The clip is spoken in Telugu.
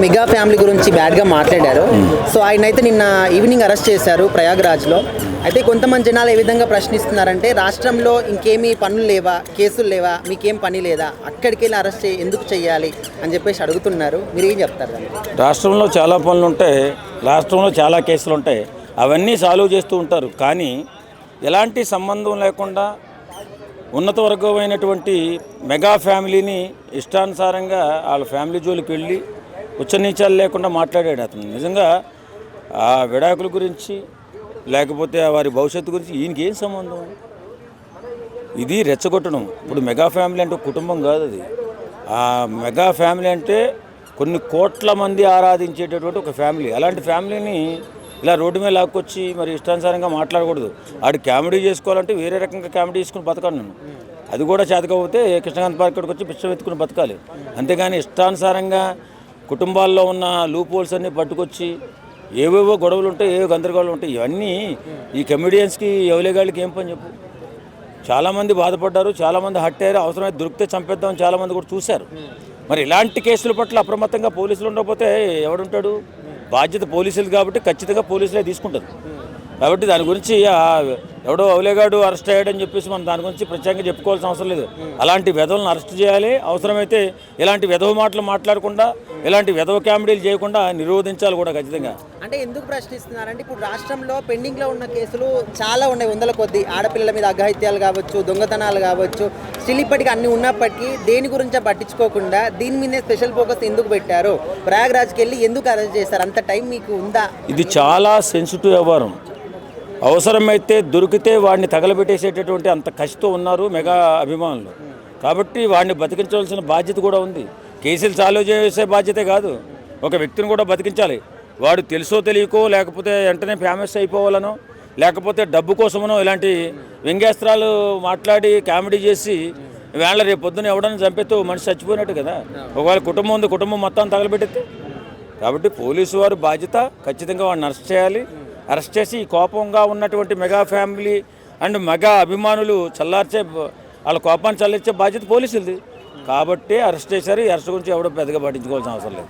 మెగా ఫ్యామిలీ గురించి బ్యాడ్గా మాట్లాడారు. సో ఆయన అయితే నిన్న ఈవినింగ్ అరెస్ట్ చేశారు ప్రయాగ్రాజ్లో. అయితే కొంతమంది జనాలు ఏ విధంగా ప్రశ్నిస్తున్నారంటే, రాష్ట్రంలో ఇంకేమీ పనులు లేవా, కేసులు లేవా, మీకేం పని లేదా, అక్కడికి వెళ్ళి అరెస్ట్ ఎందుకు చేయాలి అని చెప్పేసి అడుగుతున్నారు. మీరు ఏం చెప్తారు దాన్ని? రాష్ట్రంలో చాలా పనులు ఉంటాయి, రాష్ట్రంలో చాలా కేసులు ఉంటాయి, అవన్నీ సాల్వ్ చేస్తూ ఉంటారు. కానీ ఎలాంటి సంబంధం లేకుండా ఉన్నత వర్గమైనటువంటి మెగా ఫ్యామిలీని ఇష్టానుసారంగా వాళ్ళ ఫ్యామిలీ జోలికి వెళ్ళి ఉచ్చనీచాలు లేకుండా మాట్లాడాడు అతను. నిజంగా ఆ విడాకుల గురించి లేకపోతే వారి భవిష్యత్తు గురించి ఈయనకి ఏం సంబంధం? ఇది రెచ్చగొట్టడం. ఇప్పుడు మెగా ఫ్యామిలీ అంటే కుటుంబం కాదు, అది ఆ మెగా ఫ్యామిలీ అంటే కొన్ని కోట్ల మంది ఆరాధించేటటువంటి ఒక ఫ్యామిలీ. అలాంటి ఫ్యామిలీని ఇలా రోడ్డు మీద లాక్కొచ్చి మరి ఇష్టానుసారంగా మాట్లాడకూడదు. ఆడు కామెడీ చేసుకోవాలంటే వేరే రకంగా కామెడీ చేసుకుని బతకాను నేను. అది కూడా చేతకపోతే కృష్ణకాంత్ పార్క్ కాడికి వచ్చి పిచ్చం ఎత్తుకుని బతకాలి. అంతేగాని ఇష్టానుసారంగా కుటుంబాల్లో ఉన్న లూప్ హోల్స్ అన్నీ పట్టుకొచ్చి ఏవేవో గొడవలు ఉంటాయి, ఏవో గందరగోళాలు ఉంటాయి. ఇవన్నీ ఈ కమెడియన్స్కి ఎవలేగాళ్ళకి ఏం పని చెప్పు? చాలామంది బాధపడ్డారు, చాలామంది హట్ అయ్యారు, అవసరమైతే దొరికితే చంపేద్దామని చాలామంది కూడా చూశారు. మరి ఇలాంటి కేసుల పట్ల అప్రమత్తంగా పోలీసులు ఉండకపోతే ఎవడుంటాడు? బాధ్యత పోలీసులు కాబట్టి ఖచ్చితంగా పోలీసులే తీసుకుంటారు. కాబట్టి దాని గురించి ఎవడో అవలేగాడు అరెస్ట్ అయ్యాడని చెప్పేసి మనం దాని గురించి ప్రత్యేకంగా చెప్పుకోవాల్సిన అవసరం లేదు. అలాంటి వెధవలను అరెస్ట్ చేయాలి, అవసరమైతే ఇలాంటి వెధవ మాటలు మాట్లాడకుండా, ఇలాంటి వెధవ కామెడీలు చేయకుండా నిరోధించాలి కూడా ఖచ్చితంగా. అంటే ఎందుకు ప్రశ్నిస్తున్నారంటే, ఇప్పుడు రాష్ట్రంలో పెండింగ్లో ఉన్న కేసులు చాలా ఉన్నాయి, వందల కొద్ది. ఆడపిల్లల మీద అఘాయిత్యాలు కావచ్చు, దొంగతనాలు కావచ్చు, స్టిల్ ఇప్పటికీ అన్ని ఉన్నప్పటికీ దేని గురించో పట్టించుకోకుండా దీని మీదే స్పెషల్ ఫోకస్ ఎందుకు పెట్టారు? ప్రయాగ్రాజ్కి వెళ్ళి ఎందుకు అరెస్ట్ చేశారు? అంత టైం మీకు ఉందా? ఇది చాలా సెన్సిటివ్ వ్యవహారం. అవసరమైతే దొరికితే వాడిని తగలబెట్టేసేటటువంటి అంత కసితో ఉన్నారు మెగా అభిమానులు. కాబట్టి వాడిని బతికించవలసిన బాధ్యత కూడా ఉంది. కేసులు సాల్వ్ చేసే బాధ్యతే కాదు, ఒక వ్యక్తిని కూడా బతికించాలి. వాడు తెలుసో తెలియకో, లేకపోతే వెంటనే ఫేమస్ అయిపోవాలనో, లేకపోతే డబ్బు కోసమనో ఇలాంటి వ్యంగ్యాస్త్రాలు మాట్లాడి కామెడీ చేసి వేళ రేపు పొద్దున ఎవడన్నా చంపేతో మనిషి చచ్చిపోయినట్టు కదా. ఒకవేళ కుటుంబం ఉంది, కుటుంబం మొత్తం తగలబెట్టితే. కాబట్టి పోలీసు వారు బాధ్యత, ఖచ్చితంగా వాడిని అరెస్ట్ చేయాలి. అరెస్ట్ చేసి ఈ కోపంగా ఉన్నటువంటి మెగా ఫ్యామిలీ అండ్ మెగా అభిమానులు చల్లార్చే, వాళ్ళ కోపాన్ని చల్లార్చే బాధ్యత పోలీసులది. కాబట్టి అరెస్ట్ చేశారు. ఈ అరెస్ట్ గురించి ఎవడో పెద్దగా పట్టించుకోవాల్సిన అవసరం లేదు.